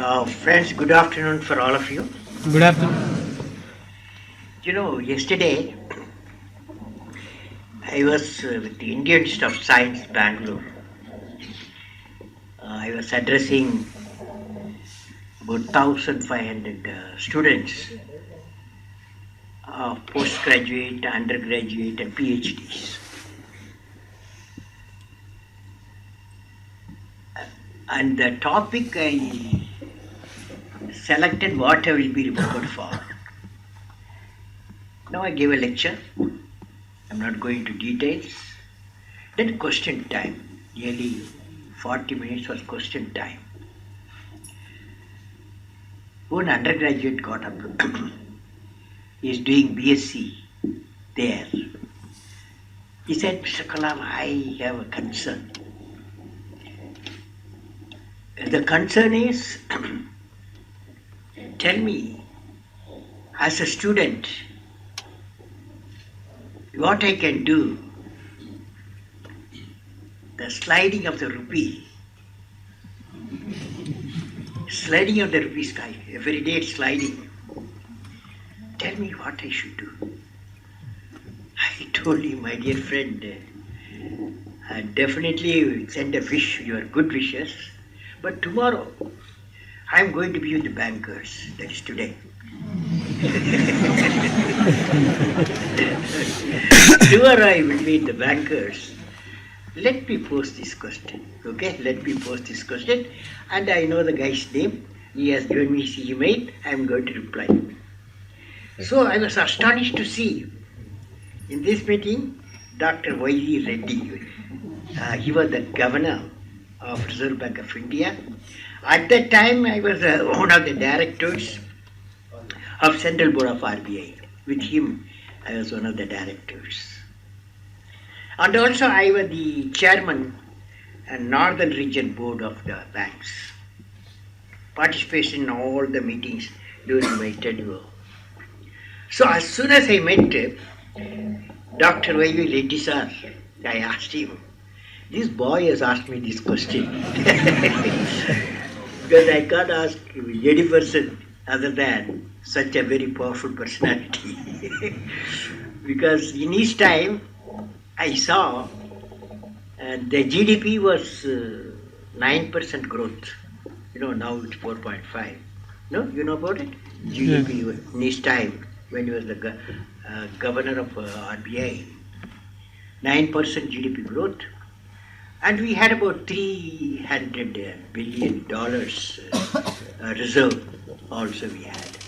Friends, good afternoon for all of you. Good afternoon. Yesterday I was with the Indian Institute of Science, Bangalore. I was addressing about 1,500 students of postgraduate, undergraduate, and PhDs. And the topic I selected what I will be remembered for. Now I gave a lecture. I'm not going into details. Then question time. Nearly 40 minutes was question time. One undergraduate got up. He is doing BSc there. He said, Mr. Kalam, I have a concern. The concern is, tell me, as a student, what I can do. The sliding of the rupee sky, every day it's sliding. Tell me what I should do. I told him, my dear friend, I definitely send a wish, your good wishes, but tomorrow I'm going to be with the bankers, that is today. Tomorrow I will meet the bankers. Let me post this question. Okay, let me post this question. And I know the guy's name. He has given me his email. I am going to reply. So I was astonished to see in this meeting Dr. Y. Reddy. He was the governor of Reserve Bank of India. At that time, I was one of the directors of Central Board of RBI. With him, I was one of the directors. And also, I was the chairman and Northern Region Board of the banks. Participation in all the meetings during my tenure. So as soon as I met Dr. Y. Reddy sir, I asked him, this boy has asked me this question. Because I can't ask any person other than such a very powerful personality. Because in his time, I saw the GDP was 9% growth. Now it's 4.5. No, you know about it? GDP in his time, when he was the governor of RBI, 9% GDP growth. And we had about $300 billion reserve also we had.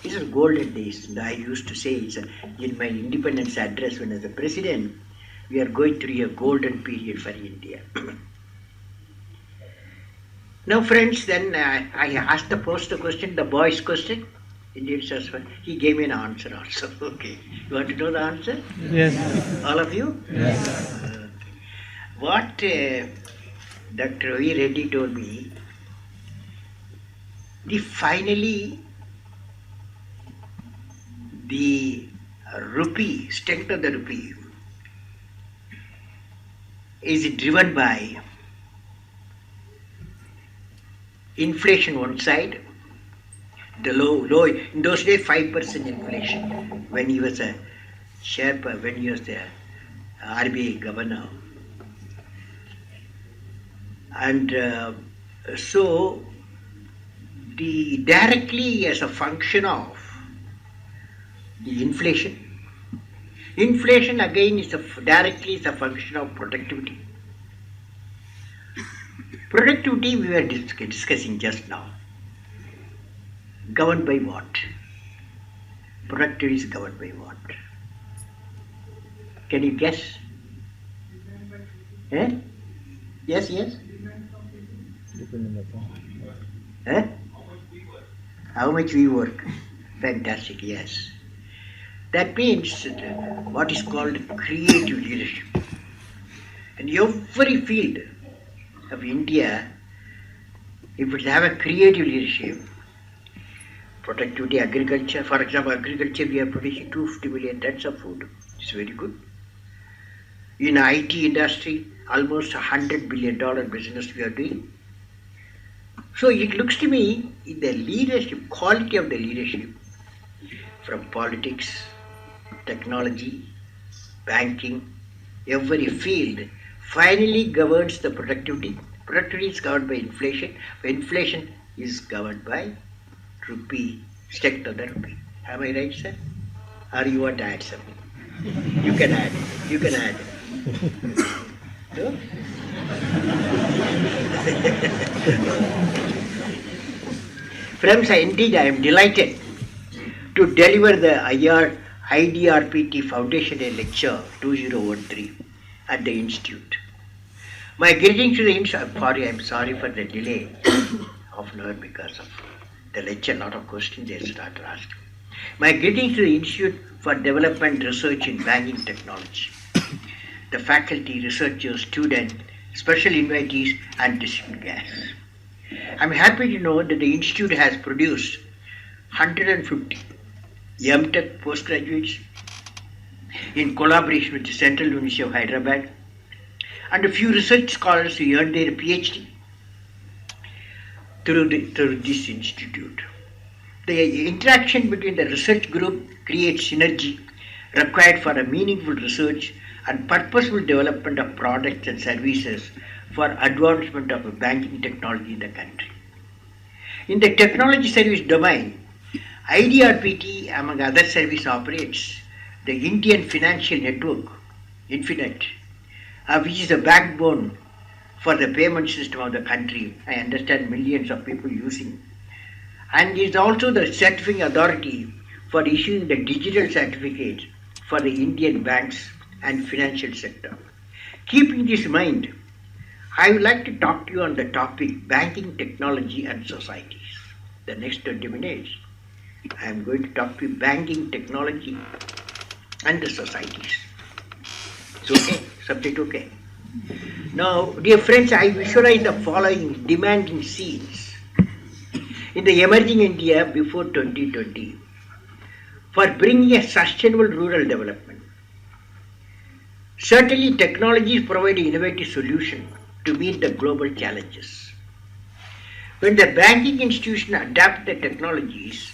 These are golden days. And I used to say in my independence address when I was the president, we are going through a golden period for India. Now friends, then I asked the question, the boy's question. Indian Saswan. He gave me an answer also. Okay. You want to know the answer? Yes. All of you? Yes. What Dr. V. Reddy told me, finally the rupee, strength of the rupee is driven by inflation one side, the low, in those days 5% inflation when he was a Sherpa, when he was the RBI governor. And so the directly as a function of the inflation. Inflation again is directly is a function of productivity. Productivity we were discussing just now. Governed by what? Productivity is governed by what? Can you guess? Eh? Yes, yes. Eh? How much we work? Fantastic, yes. That means what is called creative leadership. And every field of India, if it have a creative leadership, productivity, agriculture, for example, agriculture, we are producing 250 million tons of food. It's very good. In IT industry, almost $100 billion business we are doing. So it looks to me the leadership, quality of the leadership from politics, technology, banking, every field finally governs the productivity. Productivity is governed by inflation. Inflation is governed by rupee, strength of the rupee. Am I right, sir? Or you want to add something? You can add. You can add. No? Friends, indeed I am delighted to deliver the IDRBT Foundation Day Lecture 2013 at the Institute. My greetings to the Institute. I am sorry for the delay of an hour because of the lecture. A lot of questions they started asking. My greetings to the Institute for Development Research in Banking Technology, the faculty, researchers, students, special invitees, and distinguished guests. I am happy to know that the Institute has produced 150 M.Tech postgraduates in collaboration with the Central University of Hyderabad and a few research scholars who earned their PhD through this institute. The interaction between the research group creates synergy required for a meaningful research and purposeful development of products and services for advancement of banking technology in the country. In the technology service domain, IDRBT, among other service, operates the Indian Financial Network, Infinet, which is the backbone for the payment system of the country. I understand millions of people using, and is also the certifying authority for issuing the digital certificates for the Indian banks and financial sector. Keeping this in mind, I would like to talk to you on the topic banking technology and societies. The next 20 minutes, I am going to talk to you banking technology and the societies. It's okay? Subject okay? Now, dear friends, I visualize the following demanding scenes in the emerging India before 2020 for bringing a sustainable rural development. Certainly, technologies provide an innovative solution to meet the global challenges. When the banking institution adapt the technologies,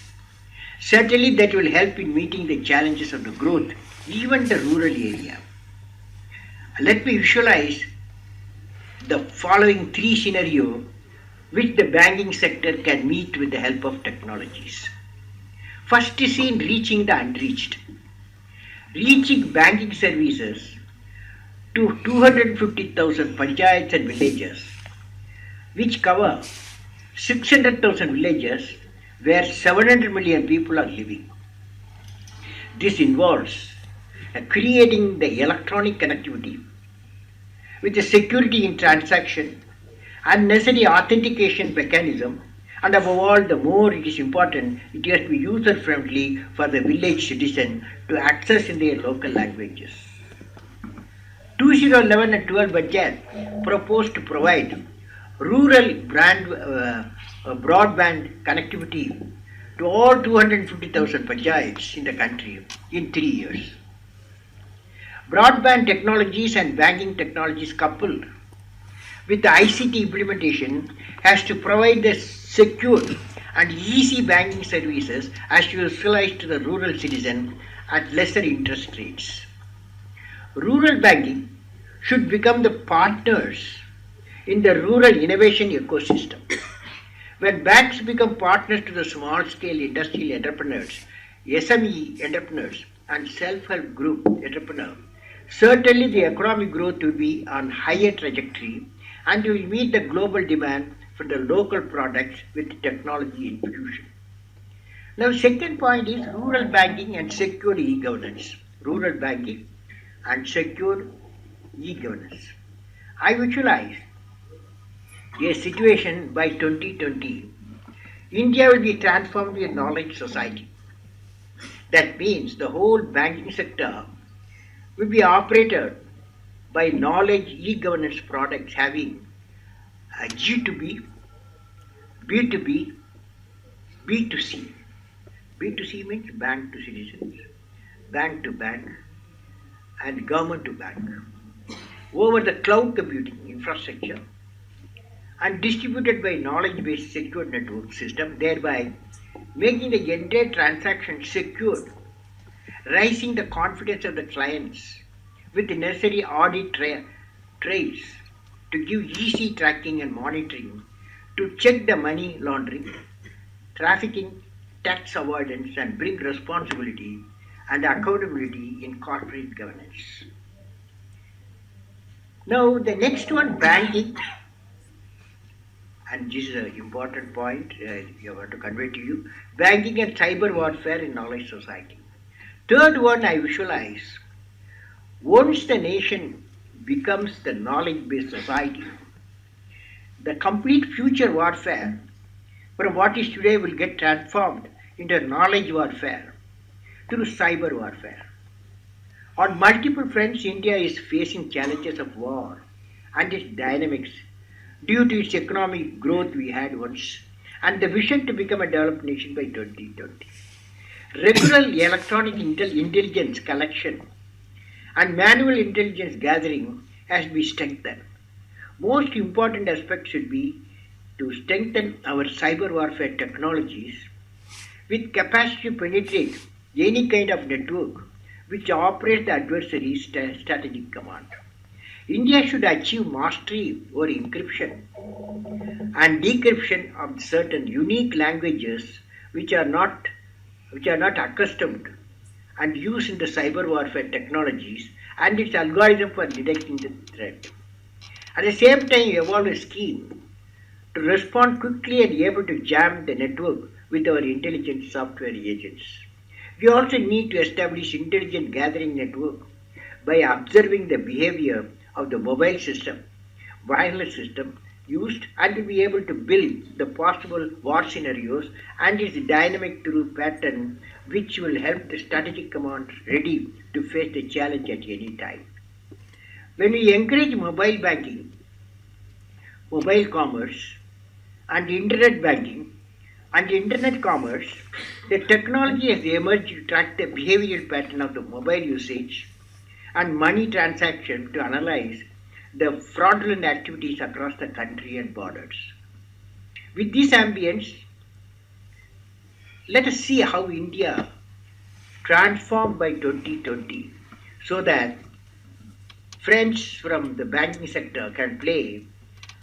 certainly that will help in meeting the challenges of the growth, even the rural area. Let me visualize the following three scenarios which the banking sector can meet with the help of technologies. First is in reaching the unreached. Reaching banking services to 250,000 panchayats and villages, which cover 600,000 villages where 700 million people are living. This involves creating the electronic connectivity with the security in transaction and necessary authentication mechanism, and above all, the more it is important, it has to be user friendly for the village citizen to access in their local languages. 2011 and 12 budget proposed to provide rural broadband connectivity to all 250,000 panchayats in the country in 3 years. Broadband technologies and banking technologies coupled with the ICT implementation has to provide the secure and easy banking services as utilized to the rural citizen at lesser interest rates. Rural banking should become the partners in the rural innovation ecosystem. When banks become partners to the small-scale industrial entrepreneurs, SME entrepreneurs, and self-help group entrepreneurs, certainly the economic growth will be on higher trajectory and will meet the global demand for the local products with technology infusion. Now, second point is rural banking and secure e-governance. Rural banking and secure e-governance. I visualize a situation by 2020. India will be transformed into a knowledge society. That means the whole banking sector will be operated by knowledge e-governance products having a G2B, B2B, B2C. B2C means bank to citizens, bank to bank, and government to bank. Over the cloud computing infrastructure and distributed by knowledge-based secure network system, thereby making the entire transaction secure, raising the confidence of the clients with the necessary audit trails to give easy tracking and monitoring to check the money laundering, trafficking, tax avoidance, and bring responsibility and accountability in corporate governance. Now, the next one, banking, and this is an important point I want to convey to you, banking and cyber warfare in knowledge society. Third one, I visualize, once the nation becomes the knowledge-based society, the complete future warfare from what is today will get transformed into knowledge warfare through cyber warfare. On multiple fronts, India is facing challenges of war and its dynamics due to its economic growth we had once and the vision to become a developed nation by 2020. Regular electronic intelligence collection and manual intelligence gathering has been strengthened. Most important aspect should be to strengthen our cyber warfare technologies with capacity to penetrate any kind of network which operates the adversary's strategic command. India should achieve mastery over encryption and decryption of certain unique languages which are not accustomed and used in the cyber warfare technologies and its algorithm for detecting the threat. At the same time, evolve a scheme to respond quickly and able to jam the network with our intelligent software agents. We also need to establish intelligent gathering network by observing the behavior of the mobile system, wireless system used and to be able to build the possible war scenarios and its dynamic true pattern which will help the strategic command ready to face the challenge at any time. When we encourage mobile banking, mobile commerce and internet banking and internet commerce, the technology has emerged to track the behavioral pattern of the mobile usage and money transaction to analyze the fraudulent activities across the country and borders. With this ambience, let us see how India transformed by 2020 so that friends from the banking sector can play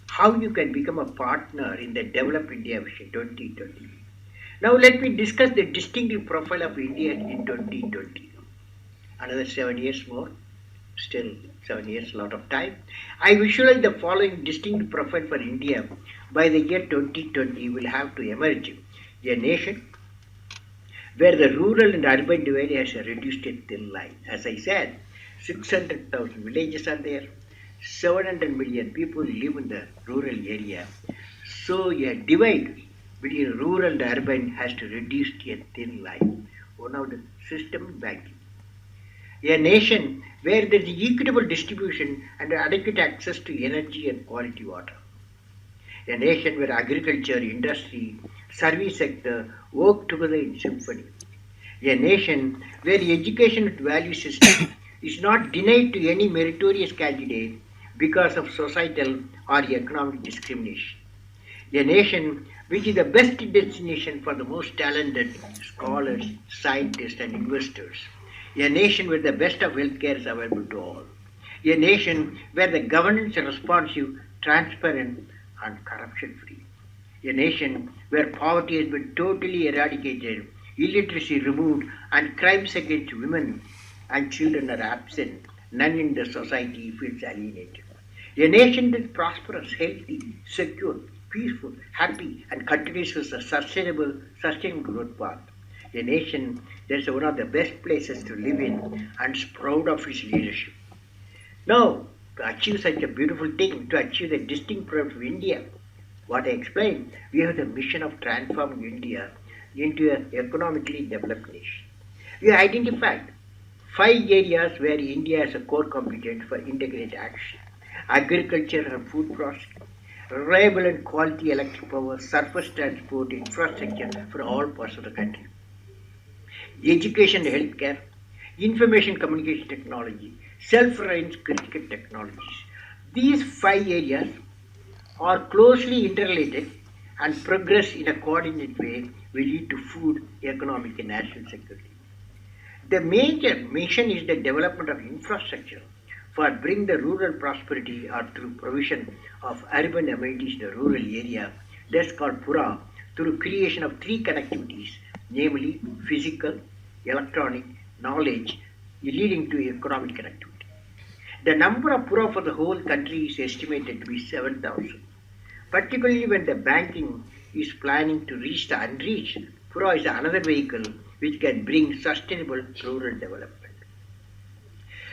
how you can become a partner in the Develop India Vision 2020. Now let me discuss the distinctive profile of India in 2020. Another 7 years more, still 7 years, a lot of time. I visualize the following distinct profile for India by the year 2020 will have to emerge. A nation where the rural and urban divide has reduced a thin line. As I said, 600,000 villages are there, 700 million people live in the rural area. So a divide between rural and urban has to reduce to a thin line. One of the system banking. A nation where there is equitable distribution and adequate access to energy and quality water. A nation where agriculture, industry, service sector work together in symphony. A nation where the education value system is not denied to any meritorious candidate because of societal or economic discrimination. A nation which is the best destination for the most talented scholars, scientists and investors. A nation where the best of healthcare is available to all. A nation where the governance is responsive, transparent and corruption free. A nation where poverty has been totally eradicated, illiteracy removed and crimes against women and children are absent. None in the society feels alienated. A nation that is prosperous, healthy, secure, peaceful, happy and continues with a sustainable growth path. A nation that is one of the best places to live in and is proud of its leadership. Now, to achieve such a beautiful thing, to achieve the distinct profile of India, what I explained, we have the mission of transforming India into an economically developed nation. We identified 5 areas where India has a core competence for integrated action: agriculture and food processing, reliable and quality electric power, surface transport, infrastructure for all parts of the country, education and healthcare, information communication technology, self-reliance critical technologies. These 5 areas are closely interrelated and progress in a coordinated way will lead to food, economic and national security. The major mission is the development of infrastructure for bring the rural prosperity or through provision of urban amenities in the rural area, that's called Pura, through creation of three connectivities, namely physical, electronic, knowledge, leading to economic connectivity. The number of Pura for the whole country is estimated to be 7,000. Particularly when the banking is planning to reach the unreached, Pura is another vehicle which can bring sustainable rural development.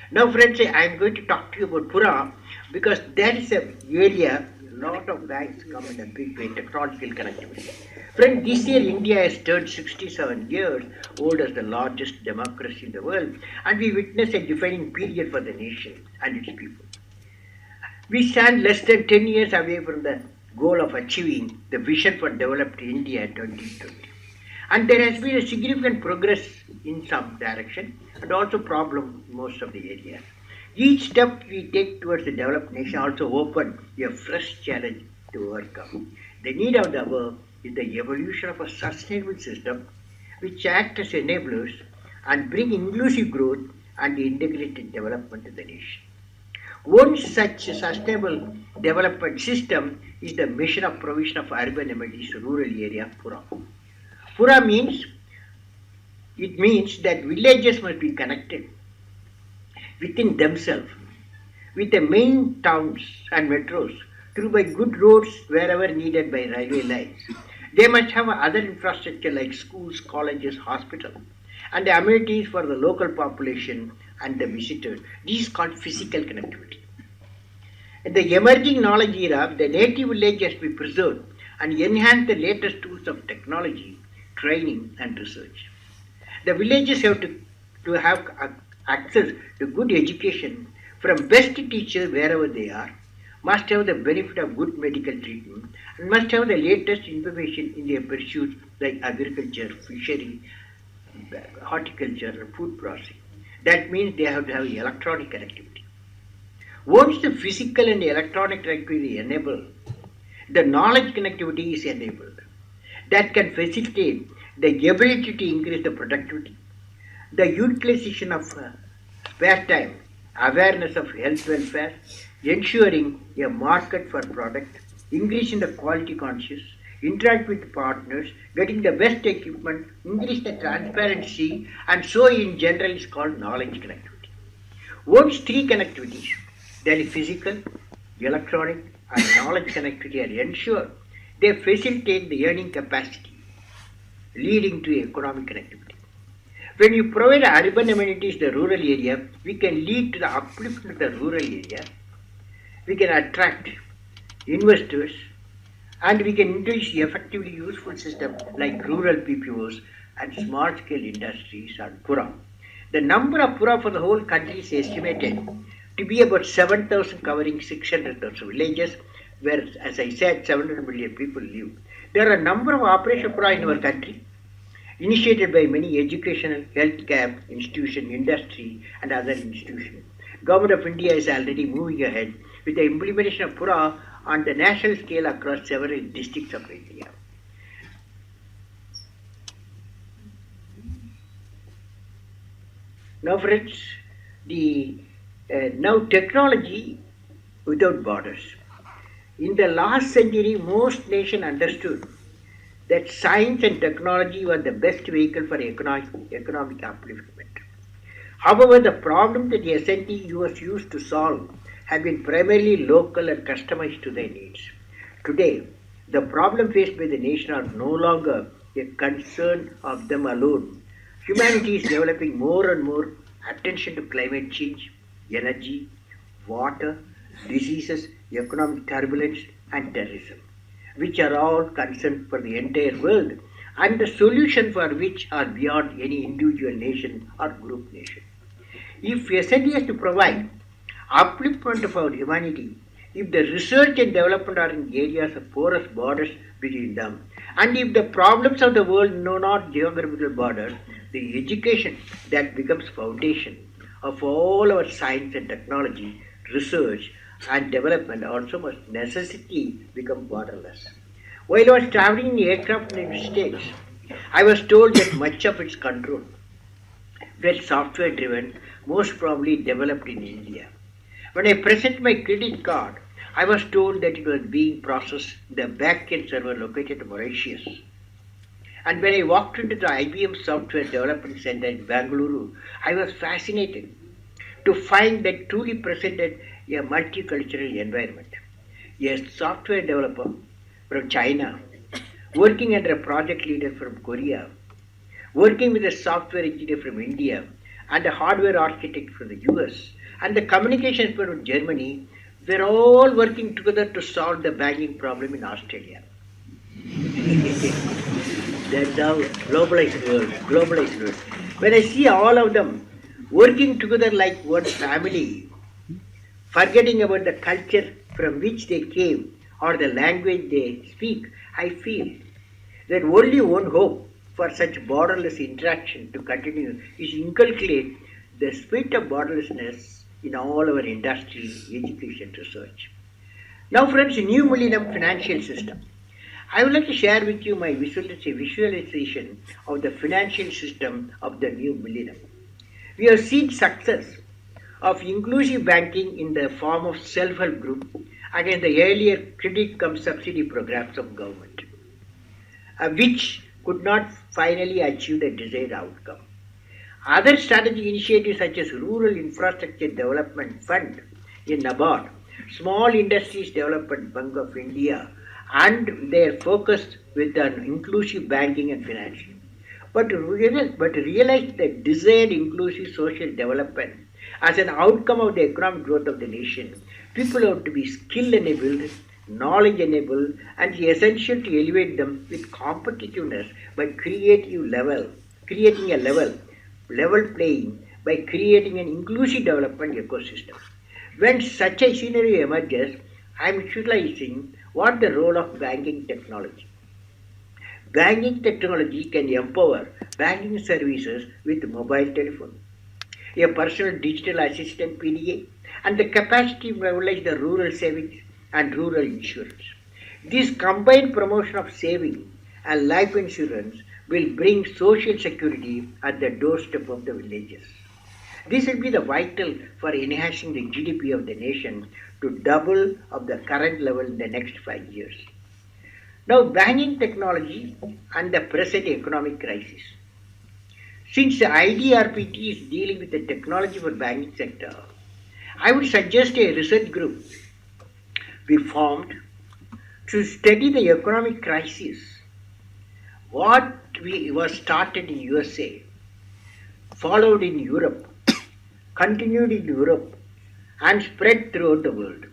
Now friends, I am going to talk to you about Pura because that is an area a lot of guys come in a big way, technological connectivity. Friend, this year India has turned 67 years old as the largest democracy in the world, and we witness a defining period for the nation and its people. We stand less than 10 years away from the goal of achieving the vision for developed India 2020. And there has been a significant progress in some direction and also problem in most of the areas. Each step we take towards the developed nation also open a fresh challenge to overcome. The need of the hour is the evolution of a sustainable system which act as enablers and bring inclusive growth and integrated development to the nation. One such sustainable development system is the mission of provision of urban amenities rural area Pura. Pura means that villages must be connected within themselves with the main towns and metros through by good roads wherever needed by railway lines. They must have other infrastructure like schools, colleges, hospitals, and the amenities for the local population and the visitors. This is called physical connectivity. In the emerging knowledge era, the native village has to be preserved and enhance the latest tools of technology, training and research. The villages have to have access to good education from best teachers wherever they are, must have the benefit of good medical treatment, and must have the latest information in their pursuits like agriculture, fishery, horticulture, and food processing. That means they have to have electronic connectivity. Once the physical and electronic connectivity enabled, the knowledge connectivity is enabled. That can facilitate the ability to increase the productivity, the utilization of spare time, awareness of health welfare, ensuring a market for product, increasing the quality conscious, interact with partners, getting the best equipment, increase the transparency, and so in general is called knowledge connectivity. Once three connectivities, that is physical, electronic, and knowledge connectivity are ensured, they facilitate the earning capacity, leading to economic connectivity. When you provide urban amenities in the rural area, we can lead to the upliftment of the rural area. We can attract investors and we can introduce effectively useful systems like rural PPOs and small-scale industries and Pura. The number of Pura for the whole country is estimated to be about 7,000 covering 600,000 villages where, as I said, 700 million people live. There are a number of operational Pura in our country, initiated by many educational, healthcare institutions, industry and other institutions. Government of India is already moving ahead with the implementation of Pura on the national scale across several districts of India. Now friends, now technology without borders. In the last century, most nations understood that science and technology were the best vehicle for economic upliftment. However, the problem that the S&T was used to solve have been primarily local and customized to their needs. Today, the problem faced by the nation are no longer a concern of them alone. Humanity is developing more and more attention to climate change, energy, water, diseases, economic turbulence, and terrorism, which are all concerns for the entire world, and the solution for which are beyond any individual nation or group nation. If S&T has to provide upliftment of our humanity, if the research and development are in areas of porous borders between them, and if the problems of the world know not geographical borders, the education that becomes foundation of all our science and technology, research, and development also must necessarily become borderless. While I was traveling in aircraft in the States, I was told that much of its control were software driven, most probably developed in India. When I present my credit card, I was told that it was being processed in the back-end server located in Mauritius. And when I walked into the IBM Software Development Center in Bangalore, I was fascinated to find that truly presented a multicultural environment. A software developer from China, working under a project leader from Korea, working with a software engineer from India, and a hardware architect from the US, and the communication expert from Germany, were all working together to solve the banking problem in Australia. That's how globalized world. When I see all of them working together like one family, forgetting about the culture from which they came or the language they speak, I feel that only one hope for such borderless interaction to continue is inculcate the spirit of borderlessness in all our industry, education, research. Now, friends, new millennium financial system. I would like to share with you my visualization of the financial system of the new millennium. We have seen success of inclusive banking in the form of self-help group against the earlier credit cum subsidy programs of government, which could not finally achieve the desired outcome. Other strategic initiatives such as Rural Infrastructure Development Fund in NABARD, Small Industries Development Bank of India, and they are focused with an inclusive banking and financing. Realize that desired inclusive social development as an outcome of the economic growth of the nation, people have to be skill enabled, knowledge enabled, and essential to elevate them with competitiveness by creating a level playing by creating an inclusive development ecosystem. When such a scenario emerges, I am visualizing what the role of banking technology. Banking technology can empower banking services with mobile telephone, a personal digital assistant PDA, and the capacity to mobilize the rural savings and rural insurance. This combined promotion of saving and life insurance will bring social security at the doorstep of the villages. This will be the vital for enhancing the GDP of the nation to double of the current level in the next 5 years. Now, banking technology and the present economic crisis. Since the IDRBT is dealing with the technology for banking sector, I would suggest a research group be formed to study the economic crisis. What was started in USA, followed in Europe, continued in Europe, and spread throughout the world.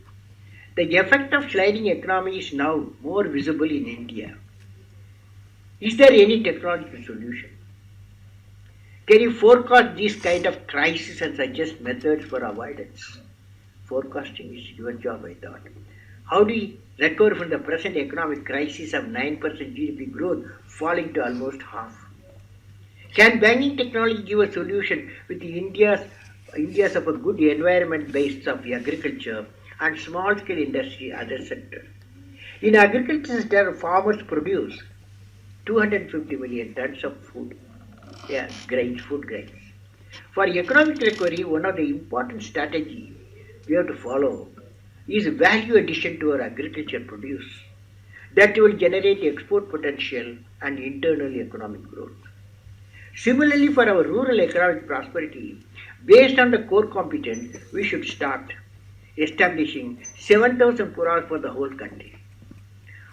The effect of sliding economy is now more visible in India. Is there any technological solution? Can you forecast this kind of crisis and suggest methods for avoidance? Forecasting is your job, I thought. How do we recover from the present economic crisis of 9% GDP growth falling to almost half? Can banking technology give a solution with India's of a good environment based of agriculture and small scale industry other sector? In agriculture sector, farmers produce 250 million tons of food, food grains. For economic recovery, one of the important strategies we have to follow is value addition to our agriculture produce that will generate export potential and internal economic growth. Similarly, for our rural economic prosperity, based on the core competence, we should start establishing 7,000 puras for the whole country.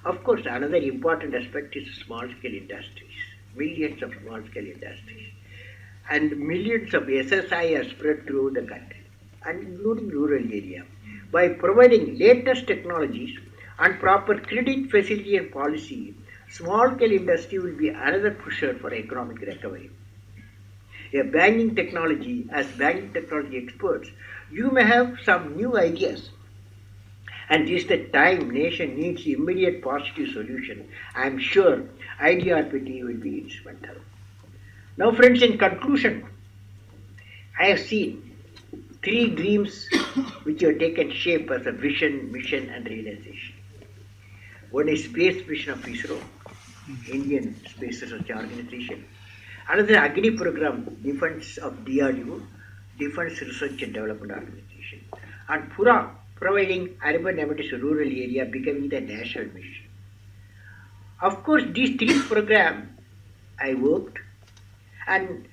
Of course, another important aspect is small-scale industries, millions of small-scale industries, and millions of SSI are spread through the country, and including rural area. By providing latest technologies and proper credit facility and policy, small-scale industry will be another pusher for economic recovery. As banking technology experts, you may have some new ideas. And this is the time nation needs immediate positive solution. I am sure IDRBT will be instrumental. Now friends, in conclusion, I have seen three dreams which have taken shape as a vision, mission, and realization. One is space mission of ISRO, Indian Space Research Organization. Another Agni program, defense of DRDO, Defense Research and Development Organization. And Pura, providing urban amenities to rural area, becoming the national mission. Of course, these three programs I worked, and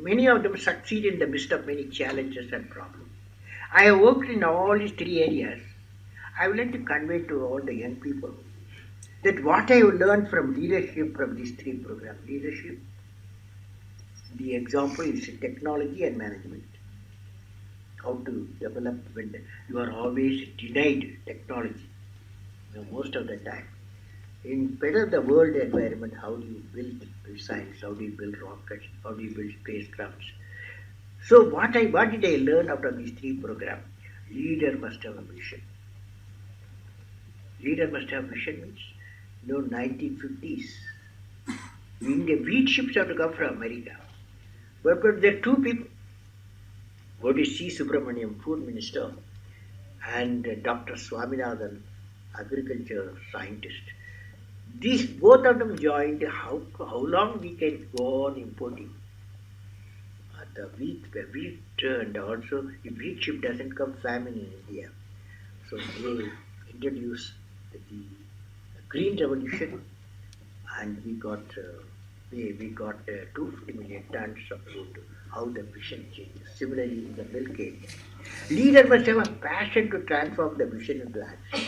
many of them succeed in the midst of many challenges and problems. I have worked in all these three areas. I would like to convey to all the young people that what I have learned from leadership from these three programs. Leadership, the example is technology and management. How to develop when you are always denied technology, most of the time. In better the world environment, how do you build missiles, how do you build rockets, how do you build spacecrafts? So what did I learn out of these three programs? Leader must have a mission. Leader must have a mission means, 1950s. India, wheat ships have to come from America. But there are two people. One is C. Subramaniam, Food Minister, and Dr. Swaminathan, agriculture scientist. These both of them joined. How long we can go on importing the wheat, and also if wheat ship doesn't come, famine in India. So they introduced the green revolution, and we got 250 million tons of food. How the vision changes. Similarly, in the milk area, leader must have a passion to transform the vision into action,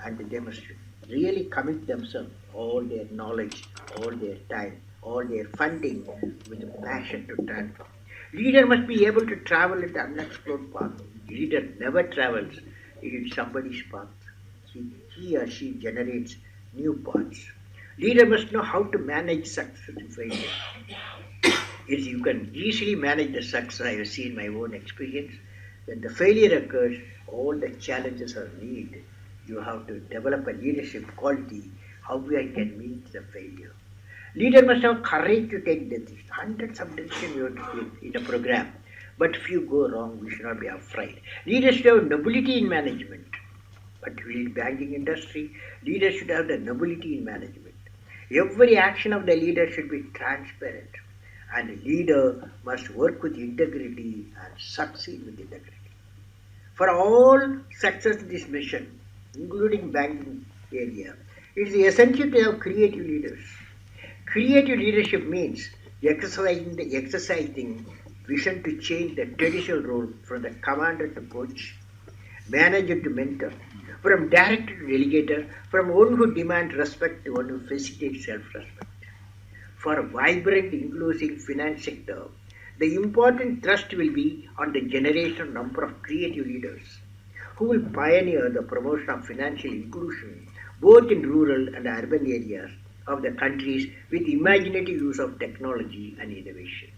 and they must really commit themselves, all their knowledge, all their time, all their funding, with a passion to transform. Leader must be able to travel in the unexplored path. Leader never travels in somebody's path. He or she generates new paths. Leader must know how to manage success and failure. Yes, you can easily manage the success. I have seen my own experience. When the failure occurs, all the challenges are need. You have to develop a leadership quality. How I can meet the failure. Leader must have courage to take decisions. Hundreds of decisions you have to take in a program. But if you go wrong, we should not be afraid. Leaders should have nobility in management. Particularly in banking industry, leaders should have the nobility in management. Every action of the leader should be transparent. And the leader must work with integrity and succeed with integrity. For all success in this mission, including banking area, it is essential to have creative leaders. Creative leadership means exercising vision to change the traditional role from the commander to coach, manager to mentor, from director to delegator, from one who demands respect to one who facilitates self-respect. For a vibrant, inclusive finance sector, the important thrust will be on the generation number of creative leaders who will pioneer the promotion of financial inclusion both in rural and urban areas of the countries with imaginative use of technology and innovation.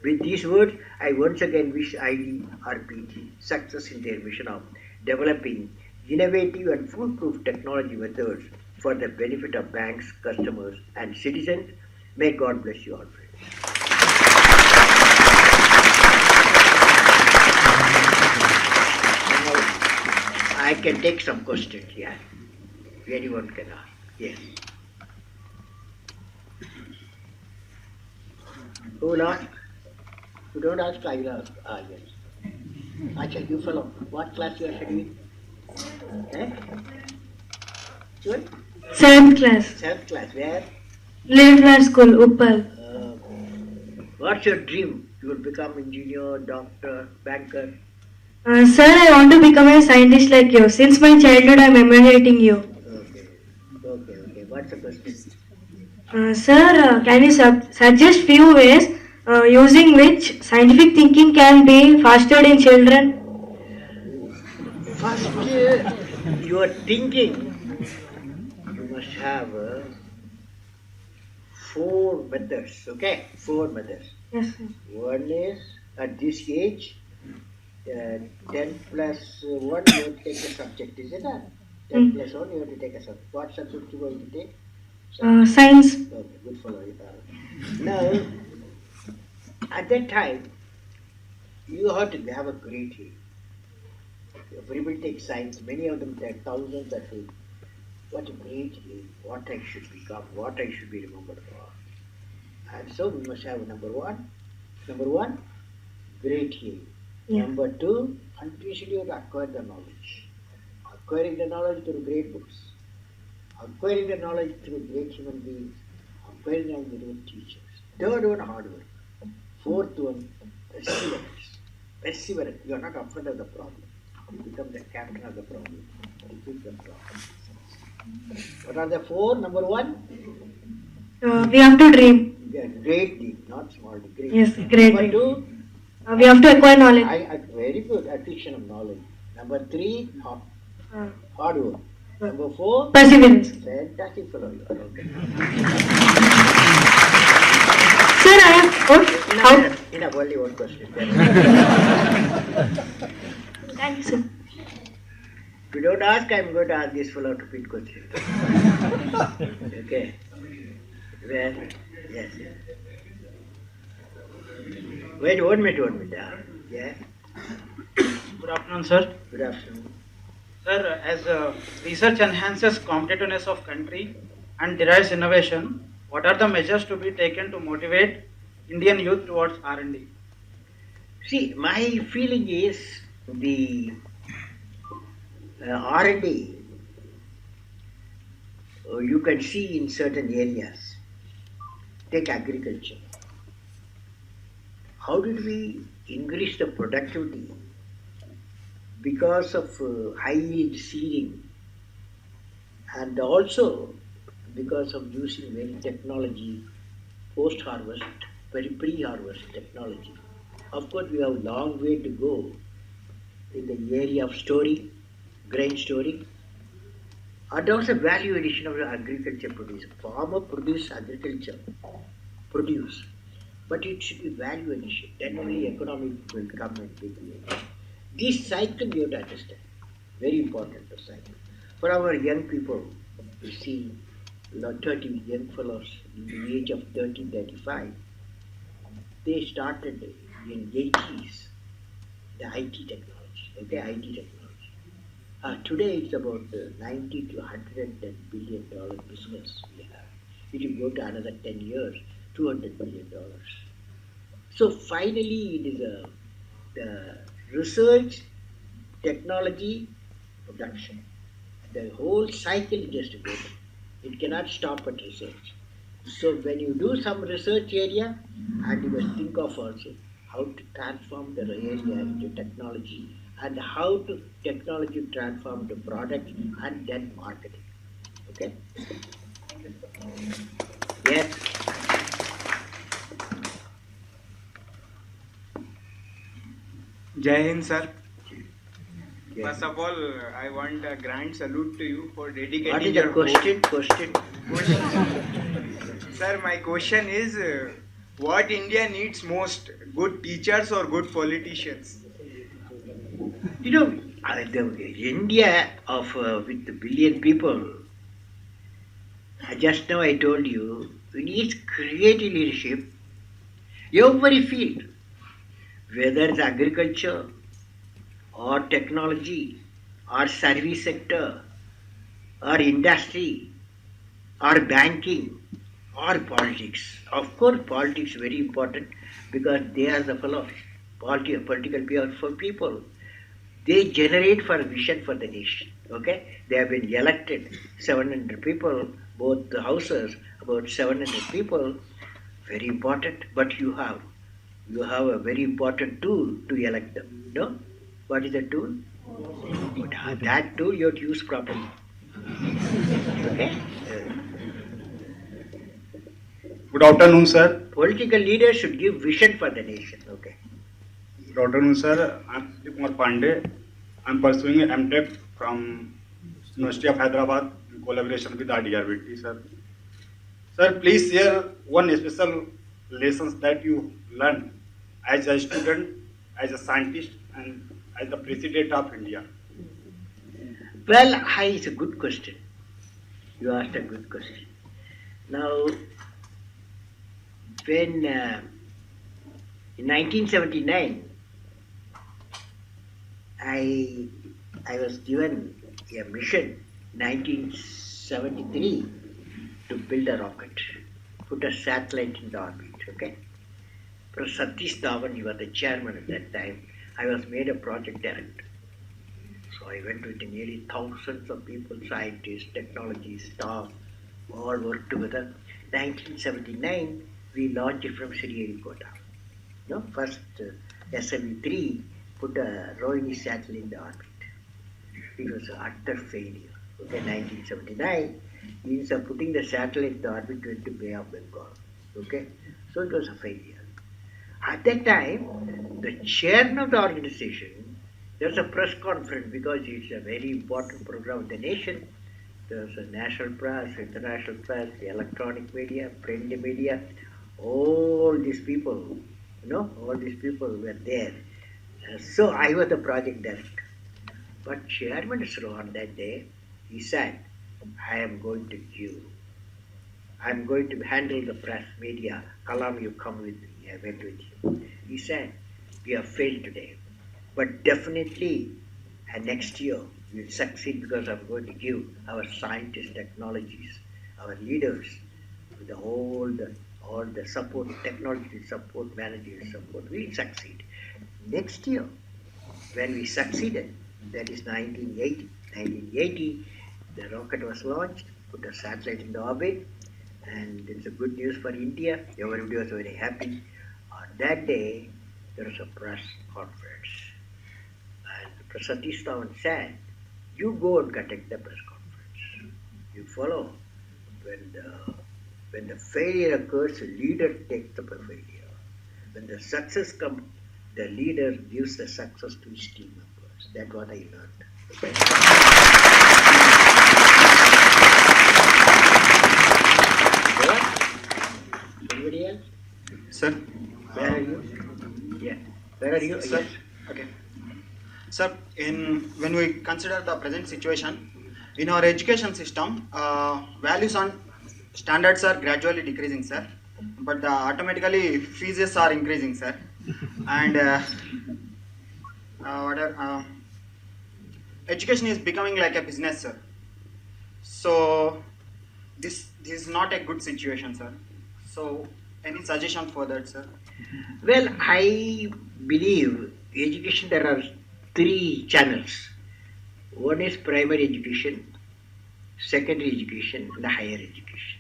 With these words, I once again wish IDRBT success in their mission of developing innovative and foolproof technology methods for the benefit of banks, customers, and citizens. May God bless you all, friends. Now, I can take some questions here. Anyone can ask. Yes. Who will ask? You don't ask, I will ask. Ah, yes. Acha, you follow. What class you are studying? Eh? What? 7th class. 7th class. Where? Little Flower School, Uppal. What's your dream? You will become engineer, doctor, banker? Sir, I want to become a scientist like you. Since my childhood, I am emulating you. Okay. What's the question? Sir, can you suggest few ways using which scientific thinking can be fostered in children? First, your thinking, you must have 4 methods, okay? 4 methods. Yes, sir. One is, at this age, 10 plus 1, you have to take a subject, is it that? 10 plus 1, you have to take a subject. What subject you are going to take? Science. Okay, good fellow. Now, at that time, You have to have a great aim. Everybody takes science, many of them take thousands that say, what a great aim, what I should become, what I should be remembered for. And so we must have number one, great aim. Yeah. Number two, continuously you have to acquire the knowledge. Acquiring the knowledge through great books, acquiring the knowledge through great human beings, acquiring the knowledge through teachers. Third one, hard work. Fourth one, perseverance. Perseverance. You are not afraid of the problem. You become the captain of the problem. You keep the problem. What are the four? Number one? We have to dream. Yeah, great deed, not small deed. Great. Yes, great Number deed. two? We have to acquire knowledge. Very good. Acquisition of knowledge. Number three, Uh, hard work. Number four? Perseverance. Fantastic fellow you are. Okay. Sir, I have Enough, only one question. Thank you, sir. If you don't ask, I'm going to ask this fellow to repeat question. Okay. Where? Yes. Wait, 1 minute. Yeah. Good afternoon, sir. Good afternoon. Sir, as research enhances competitiveness of country and derives innovation, what are the measures to be taken to motivate Indian youth towards R&D? See, my feeling is the R&D you can see in certain areas. Take agriculture. How did we increase the productivity because of high yield seeding and also because of using very technology post harvest, very pre-harvest technology. Of course, we have a long way to go in the area of storing, grain storing, and also value addition of the agriculture produce. Farmer produce agriculture produce, but it should be value addition. Then only economic will come in big way. This cycle we have to understand. Very important the cycle. For our young people, you see, 30 young fellows in the age of 30, 35, they started in 80s the IT technology. Okay, IT technology. Today it's about 90 to 110 billion dollar business we have. It will go to another 10 years, $200 billion. So finally it is the research, technology, production. The whole cycle just goes. It cannot stop at research. So when you do some research area, and you must think of also how to transform the area into technology and how to technology transform the product and then marketing. Okay? Yes. Jai Hind, sir. Yes. First of all, I want a grand salute to you for dedicating What is the your question? Sir, my question is, what India needs most, good teachers or good politicians? You know, the India of with the billion people, just now I told you, we need creative leadership, every field, whether it's agriculture or technology or service sector or industry or banking or politics. Of course, politics is very important because they are the fellow political people. They generate for vision for the nation. Okay, they have been elected 700 people, both the houses about 700 people. Very important, but you have a very important tool to elect them. No, what is the tool? But that tool you have to use properly. Okay. Good afternoon, sir. Political leaders should give vision for the nation. Okay. Good afternoon, sir. I'm Kumar Pandey. I'm pursuing a MTech from University of Hyderabad in collaboration with IDRBT, sir. Sir, please share one special lessons that you learned as a student, as a scientist, and as the President of India. Well, it's a good question. You asked a good question. Now, when in 1979, I I was given a mission 1973 to build a rocket, put a satellite in the orbit. Okay. For Satish Dhawan, you were the chairman at that time. I was made a project director. So I went with nearly thousands of people, scientists, technology staff, all worked together. 1979, we launched it from Sriharikota. No, first SME3 put a Rohini satellite in the orbit. It was an utter failure. Okay, 1979, instead of putting the satellite in the orbit, went to Bay of Bengal. Okay, so it was a failure. At that time, the chairman of the organization, there was a press conference because it's a very important program of the nation. There was a national press, international press, the electronic media, print media, all these people, all these people were there. So I was the project director. But Chairman Sro on that day, he said, I am going to give. I am going to handle the press, media. Kalam, you come with me. I went with you. He said, we have failed today. But definitely next year we will succeed because I'm going to give our scientists, technologies, our leaders, with all the support, technology support, managerial support, we will succeed. Next year, when we succeeded, that is 1980, the rocket was launched, put a satellite in the orbit, and it's a good news for India. Everybody was very happy. On that day, there was a press conference. And Satish Dhawan said, you go and conduct the press conference. You follow. When the failure occurs, the leader takes the failure. When the success comes, the leader gives the success to his team members. That's what I learned. Okay? Anybody else? Sir. Where are you? Yeah. Where are you? Sir. Yes. Okay. Sir, when we consider the present situation, in our education system, values and standards are gradually decreasing, sir. But automatically fees are increasing, sir. And education is becoming like a business, sir. So this is not a good situation, sir. So any suggestion for that, sir? Well, I believe education there are three channels. One is primary education, secondary education, and higher education.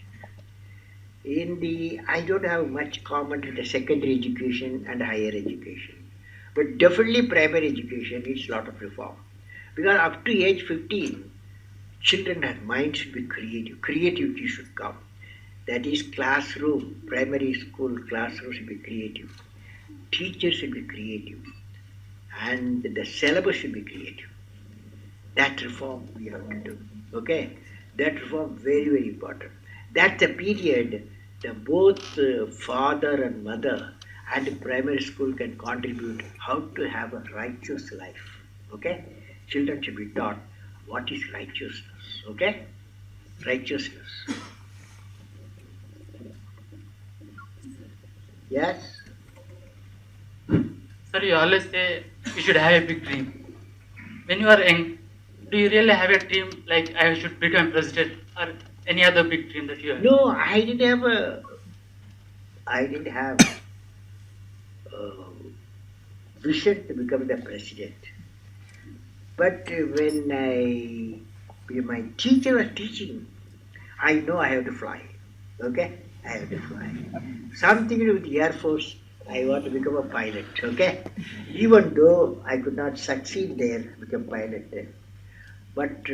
I don't have much comment with the secondary education and higher education, but definitely primary education needs a lot of reform because up to age 15, children and mind should be creative. Creativity should come. That is classroom, primary school classroom should be creative. Teachers should be creative. And the syllabus should be creative. That reform we have to do. Okay? That reform very, very important. That's the period that both father and mother and primary school can contribute how to have a righteous life. Okay? Children should be taught what is righteousness. Okay? Righteousness. Yes? Sir, you always say you should have a big dream. When you are young, do you really have a dream like I should become president or any other big dream that you have? No, I didn't have a vision to become the president. But when my teacher was teaching, I know I have to fly. Okay? I have to fly. Something to do with the Air Force, I want to become a pilot. Okay? Even though I could not succeed there, become pilot there. But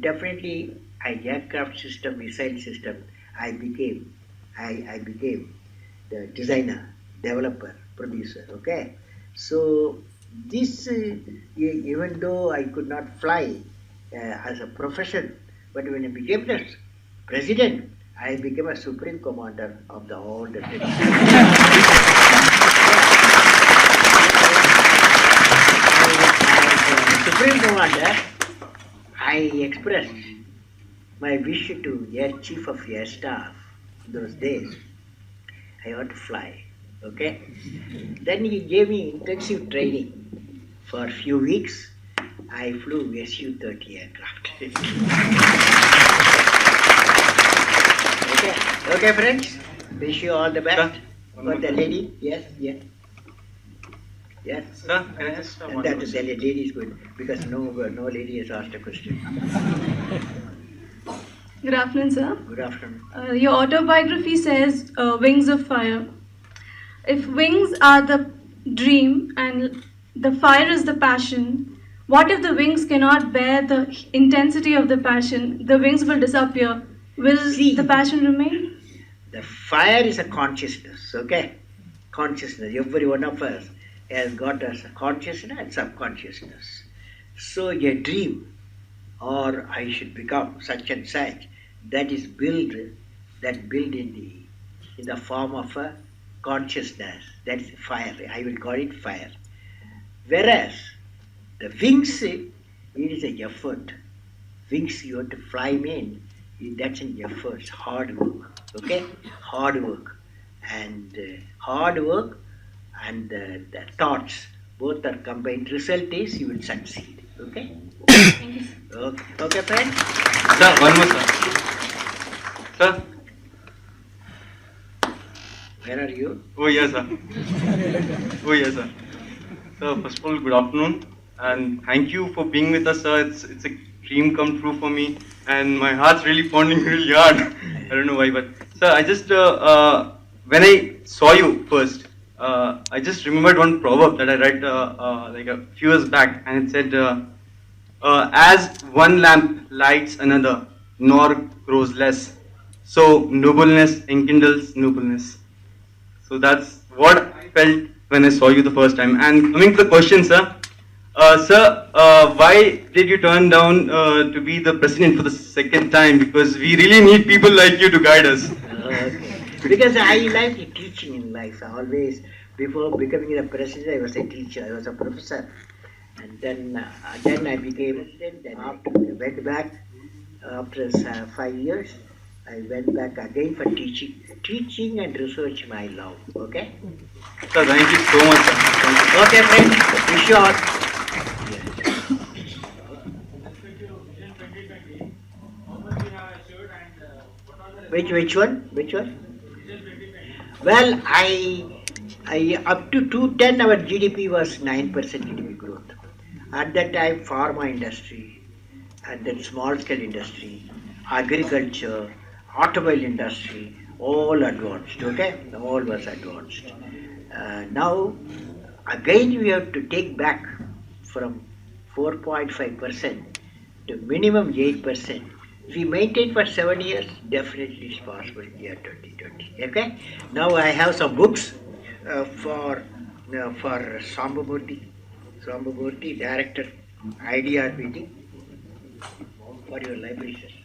definitely, aircraft system, missile system, I became the designer, developer, producer. Okay? So this, even though I could not fly as a profession, but when I became the president, I became a supreme commander of the whole defense. As supreme commander, I expressed my wish to Air Chief of Air Staff those days. I want to fly. Okay? Then he gave me intensive training for a few weeks. I flew Su-30 aircraft. Okay, friends. Wish you all the best. For the lady, yes. Sir, can I just And that the lady is good because no lady has asked a question. Good afternoon, sir. Good afternoon. Your autobiography says wings of fire. If wings are the dream and the fire is the passion, what if the wings cannot bear the intensity of the passion? The wings will disappear. Will See. the passion remain? The fire is a consciousness, okay? Consciousness. Every one of us has got a consciousness and subconsciousness. So a dream, or I should become such and such, that is built in the form of a consciousness. That is fire. I will call it fire. Whereas the wings, it is an effort. Wings you have to fly in. That's an effort. It's hard work. Okay, hard work and the thoughts both are combined. Result is you will succeed. Okay. Okay, friends. Sir, one more, sir. Sir. Where are you? Oh, yes, sir. Sir, first of all, good afternoon. And thank you for being with us, sir. It's a dream come true for me. And my heart's really pounding really hard. I don't know why, but sir, I just, when I saw you first, I just remembered one proverb that I read like a few years back. And it said, as one lamp lights another, nor grows less, so nobleness enkindles nobleness. So that's what I felt when I saw you the first time. And coming to the question, sir, why did you turn down to be the president for the second time? Because we really need people like you to guide us. Okay. Because I like teaching in life. I always, before becoming the president, I was a teacher. I was a professor. And then I became president. And after I went back, after 5 years, I went back again for teaching. Teaching and research my love. Okay? Sir, thank you so much, sir. Thank you. Okay, friends. Wish you all. Which one? Well, I up to 2010 our GDP was 9% GDP growth. At that time, pharma industry, and then small scale industry, agriculture, automobile industry, all advanced. Okay, all was advanced. Now, again we have to take back from 4.5% to minimum 8%. If we maintain for 7 years, definitely it's possible year 2020. Okay. Now I have some books for Sambamurthy, Director, IDRBT, for your library session.